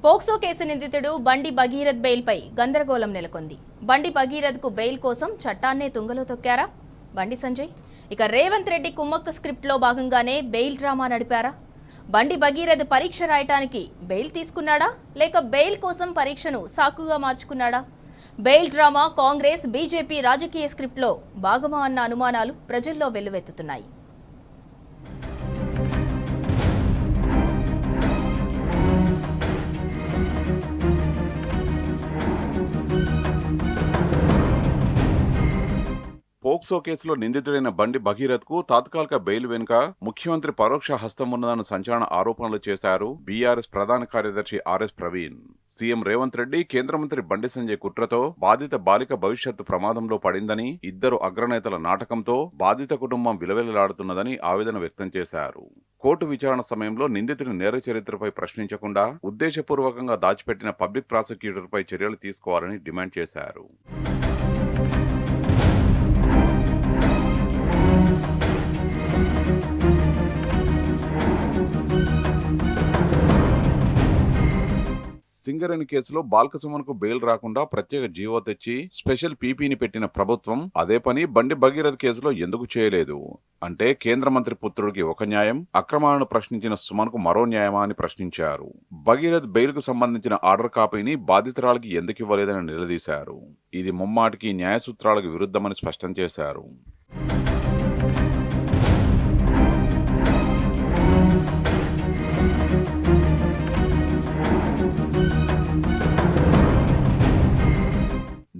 POCSO case నిందితుడు బండి భగీరథ్ బెయిల్పై గందరగోళం నెలకొంది. బండి భగీరథ్కు బెయిల్ కోసం చట్టాన్నే తుంగలో తొక్కారా బండి సంజయ్? ఇక రేవంత్ రెడ్డి కుమ్మక్క స్క్రిప్ట్లో భాగంగానే బెయిల్ డ్రామా నడిపారా? బండి భగీరథ్ పరీక్ష రాయటానికి బెయిల్ తీసుకున్నాడా లేక బెయిల్ కోసం పరీక్షను సాకుగా మార్చుకున్నాడా? బెయిల్ డ్రామా కాంగ్రెస్ బీజేపీ రాజకీయ స్క్రిప్ట్లో భాగమా అన్న అనుమానాలు ప్రజల్లో వెల్లువెత్తుతున్నాయి. పోక్సో కేసులో నిందితుడైన బండి భగీరథ్కు తాత్కాలిక బెయిల్ వెనుక ముఖ్యమంత్రి పరోక్ష హస్తం ఉన్నదన్న సంచలన ఆరోపణలు చేశారు బీఆర్ఎస్ ప్రధాన కార్యదర్శి ఆర్ఎస్ ప్రవీణ్. సీఎం రేవంత్ రెడ్డి, కేంద్ర మంత్రి బండి సంజయ్ కుట్రతో బాధిత బాలిక భవిష్యత్తు ప్రమాదంలో పడిందని, ఇద్దరు అగ్రనేతల నాటకంతో బాధిత కుటుంబం విలవిలలాడుతున్నదని ఆవేదన వ్యక్తం చేశారు. కోర్టు విచారణ సమయంలో నిందితుడి నేర చరిత్రపై ప్రశ్నించకుండా ఉద్దేశపూర్వకంగా దాచిపెట్టిన పబ్లిక్ ప్రాసిక్యూటర్పై చర్యలు తీసుకోవాలని డిమాండ్ చేశారు. సింగరేణి కేసులో బాల్కసుమన్కు బెయిల్ రాకుండా ప్రత్యేక జీవో తెచ్చి స్పెషల్ పీపీని పెట్టిన ప్రభుత్వం అదే పని బండి భగీరథ్ కేసులో ఎందుకు చేయలేదు? అంటే కేంద్ర మంత్రి పుత్రుడికి ఒక న్యాయం, అక్రమాలను ప్రశ్నించిన సుమన్కు మరో న్యాయమా అని ప్రశ్నించారు. భగీరథ్ బెయిల్కు సంబంధించిన ఆర్డర్ కాపీని బాధితురాలకి ఎందుకు ఇవ్వలేదని నిలదీశారు. ఇది ముమ్మాటికి న్యాయ సూత్రాలకు విరుద్ధమని స్పష్టం చేశారు.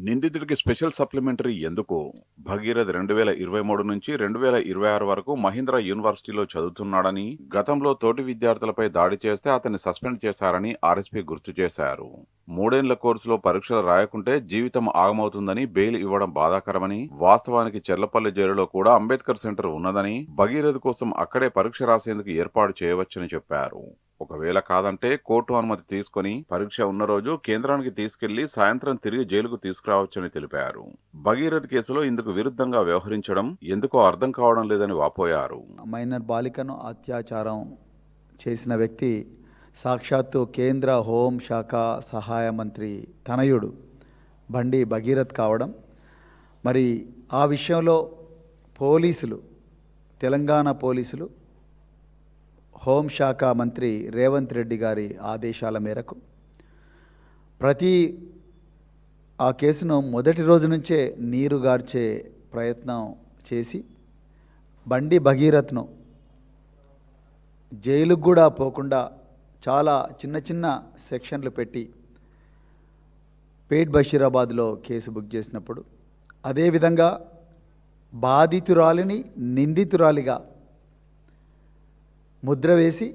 నిందితుడికి స్పెషల్ సప్లిమెంటరీ ఎందుకు? భగీరథ్ 2023 నుంచి 2026 వరకు మహీంద్రా యూనివర్సిటీలో చదువుతున్నాడని, గతంలో తోటి విద్యార్థులపై దాడి చేస్తే అతన్ని సస్పెండ్ చేశారని ఆర్ఎస్పీ గుర్తు చేశారు. 3 ఏళ్ల కోర్సులో పరీక్షలు రాయకుంటే జీవితం ఆగమవుతుందని బెయిల్ ఇవ్వడం బాధాకరమని, వాస్తవానికి చెర్లపల్లి జైలులో కూడా అంబేద్కర్ సెంటర్ ఉన్నదని, భగీరథ్ కోసం అక్కడే పరీక్ష రాసేందుకు ఏర్పాటు చేయవచ్చని చెప్పారు. ఒకవేళ కాదంటే కోర్టు అనుమతి తీసుకుని పరీక్ష ఉన్న రోజు కేంద్రానికి తీసుకెళ్లి సాయంత్రం తిరిగి జైలుకు తీసుకురావచ్చని తెలిపారు. భగీరథ్ కేసులో ఇందుకు విరుద్ధంగా వ్యవహరించడం ఎందుకో అర్థం కావడం లేదని వాపోయారు. మైనర్ బాలికను అత్యాచారం చేసిన వ్యక్తి సాక్షాత్తు కేంద్ర హోం శాఖ సహాయ మంత్రి తనయుడు బండి భగీరథ్ కావడం, మరి ఆ విషయంలో పోలీసులు, తెలంగాణ పోలీసులు హోంశాఖ మంత్రి రేవంత్ రెడ్డి గారి ఆదేశాల మేరకు ఆ కేసును మొదటి రోజు నుంచే నీరుగార్చే ప్రయత్నం చేసి బండి భగీరథ్ను జైలుకు కూడా పోకుండా చాలా చిన్న చిన్న సెక్షన్లు పెట్టి పేట్ బషీరాబాద్లో కేసు బుక్ చేసినప్పుడు, అదేవిధంగా బాధితురాలిని నిందితురాలిగా ముద్ర వేసి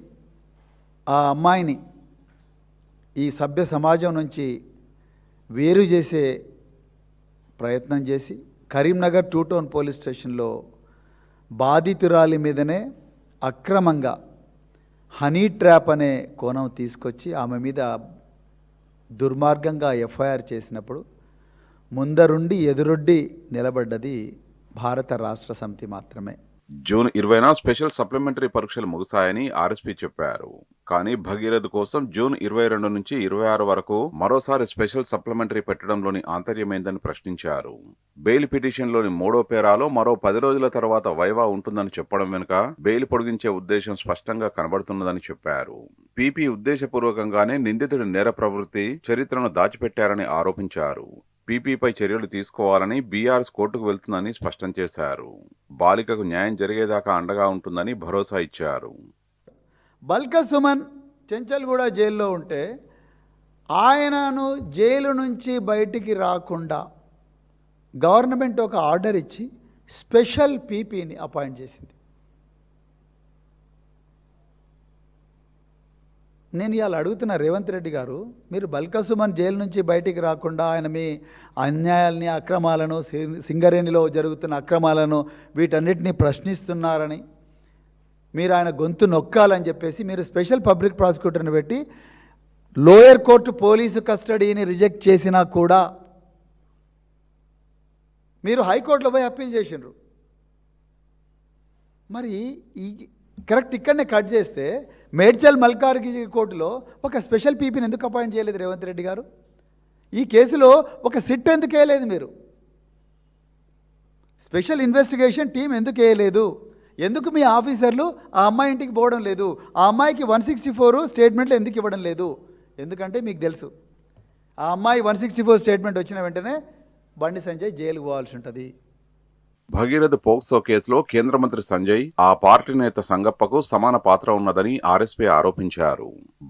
ఆ అమ్మాయిని ఈ సభ్య సమాజం నుంచి వేరు చేసే ప్రయత్నం చేసి కరీంనగర్ 2 టౌన్ పోలీస్ స్టేషన్లో బాధితురాలి మీదనే అక్రమంగా హనీ ట్రాప్ అనే కోణం తీసుకొచ్చి ఆమె మీద దుర్మార్గంగా ఎఫ్ఐఆర్ చేసినప్పుడు ముందరుండి ఎదురొడ్డి నిలబడ్డది భారత రాష్ట్ర సమితి మాత్రమే. జూన్ 20న స్పెషల్ సప్లిమెంటరీ పరీక్షలు ముగిశాయని ఆర్ఎస్పీ చెప్పారు. కానీ భగీరథ్ కోసం జూన్ 22 నుంచి 26 వరకు మరోసారి స్పెషల్ సప్లిమెంటరీ పెట్టడంలోని ఆంతర్యమైందని ప్రశ్నించారు. బెయిల్ పిటిషన్లోని 3వ పేరాలో మరో 10 రోజుల తర్వాత వైవా ఉంటుందని చెప్పడం వెనుక బెయిల్ పొడిగించే ఉద్దేశం స్పష్టంగా కనబడుతున్నదని చెప్పారు. పీపీ ఉద్దేశపూర్వకంగానే నిందితుడి నేర ప్రవృత్తి, చరిత్రను దాచిపెట్టారని ఆరోపించారు. పీపీపై చర్యలు తీసుకోవాలని బీఆర్ఎస్ కోర్టుకు వెళ్తుందని స్పష్టం చేశారు. బాలికకు న్యాయం జరిగేదాకా అండగా ఉంటుందని భరోసా ఇచ్చారు. బల్కసుమన్ చెంచల్గూడ జైల్లో ఉంటే ఆయనను జైలు నుంచి బయటికి రాకుండా గవర్నమెంట్ ఒక ఆర్డర్ ఇచ్చి స్పెషల్ పీపీని అపాయింట్ చేసింది. నేను ఇవాళ అడుగుతున్నా రేవంత్ రెడ్డి గారు, మీరు బల్కసుమన్ జైలు నుంచి బయటికి రాకుండా ఆయన మీ అన్యాయాల్ని, అక్రమాలను, సింగరేణిలో జరుగుతున్న అక్రమాలను వీటన్నిటిని ప్రశ్నిస్తున్నారని, మీరు ఆయన గొంతు నొక్కాలని చెప్పేసి మీరు స్పెషల్ పబ్లిక్ ప్రాసిక్యూటర్ని పెట్టి లోయర్ కోర్టు పోలీసు కస్టడీని రిజెక్ట్ చేసినా కూడా మీరు హైకోర్టులో పోయి అప్పీల్ చేసినారు. మరి కరెక్ట్ ఇక్కడనే కట్ చేస్తే మేడ్చల్ మల్కార్గిరి కోర్టులో ఒక స్పెషల్ పీపీని ఎందుకు అపాయింట్ చేయలేదు రేవంత్ రెడ్డి గారు? ఈ కేసులో ఒక సిట్ ఎందుకు వేయలేదు మీరు? స్పెషల్ ఇన్వెస్టిగేషన్ టీం ఎందుకు వేయలేదు? ఎందుకు మీ ఆఫీసర్లు ఆ అమ్మాయి ఇంటికి పోవడం లేదు? ఆ అమ్మాయికి 164 స్టేట్మెంట్లు ఎందుకు ఇవ్వడం లేదు? ఎందుకంటే మీకు తెలుసు ఆ అమ్మాయి 164 స్టేట్మెంట్ వచ్చిన వెంటనే బండి సంజయ్ జైలుకు పోవాల్సి ఉంటుంది. భగీరథ పోక్సో కేసులో కేంద్ర మంత్రి సంజయ్, ఆ పార్టీ నేత సంగప్పకు సమాన పాత్ర ఉన్నదని ఆర్ఎస్పీ ఆరోపించారు.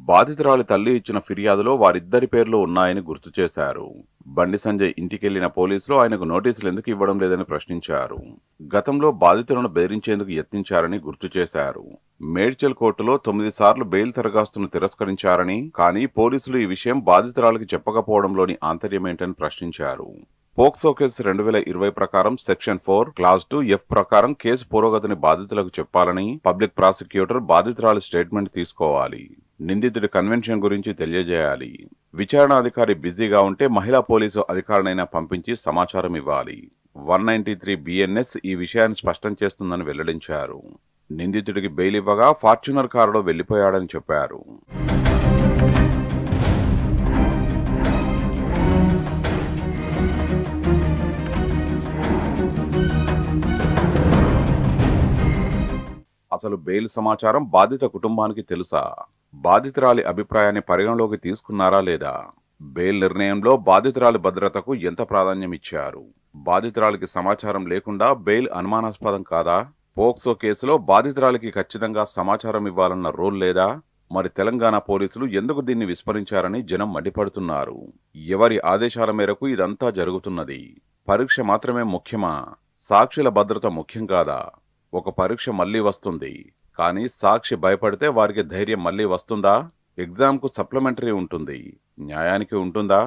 బాధితురాలి తల్లి ఇచ్చిన ఫిర్యాదులో వారిద్దరి పేర్లు ఉన్నాయని గుర్తు చేశారు. బండి సంజయ్ ఇంటికెళ్లిన పోలీసులు ఆయనకు నోటీసులు ఎందుకు ఇవ్వడం లేదని ప్రశ్నించారు. గతంలో బాధితులను బెదిరించేందుకు యత్నించారని గుర్తు చేశారు. మేడ్చల్ కోర్టులో 9 సార్లు బెయిల్ దరఖాస్తును తిరస్కరించారని, కానీ పోలీసులు ఈ విషయం బాధితురాలికి చెప్పకపోవడంలోని ఆంతర్యమేంటని ప్రశ్నించారు. పోక్సో కేసు 2020 ప్రకారం సెక్షన్ 4 క్లాజ్ 2 F ప్రకారం కేసు పురోగతిని బాధితులకు చెప్పాలని పబ్లిక్ ప్రాసిక్యూటర్ బాధితురాలి స్టేట్మెంట్ తీసుకోవాలి. నిందితుడి కన్వెన్షన్ గురించి తెలియజేయాలి. విచారణ అధికారి బిజీగా ఉంటే మహిళా పోలీసు అధికారినైనా పంపించి సమాచారం ఇవ్వాలి. 193 BNS ఈ విషయాన్ని స్పష్టం చేస్తుందని వెల్లడించారు. నిందితుడికి బెయిల్ ఇవ్వగా ఫార్చ్యూనర్ కారులో వెళ్లిపోయాడని చెప్పారు. అసలు బెయిల్ సమాచారం బాధిత కుటుంబానికి తెలుసా? బాధితురాలి అభిప్రాయాన్ని పరిగణలోకి తీసుకున్నారా లేదా? బెయిల్ నిర్ణయంలో బాధితురాలి భద్రతకు ఎంత ప్రాధాన్యం ఇచ్చారు? బాధితురాలికి సమాచారం లేకుండా బెయిల్ అనుమానాస్పదం కాదా? పోక్సో కేసులో బాధితురాలికి ఖచ్చితంగా సమాచారం ఇవ్వాలన్న రూల్ లేదా? మరి తెలంగాణ పోలీసులు ఎందుకు దీన్ని విస్మరించారని జనం మండిపడుతున్నారు. ఎవరి ఆదేశాల మేరకు ఇదంతా జరుగుతున్నది? పరీక్ష మాత్రమే ముఖ్యమా? సాక్షుల భద్రత ముఖ్యం కాదా? ఒక పరీక్ష మళ్లీ వస్తుంది, కానీ సాక్షి భయపడితే వారికి ధైర్యం మళ్లీ వస్తుందా? ఎగ్జామ్కు సప్లిమెంటరీ ఉంటుంది, న్యాయానికి ఉంటుందా?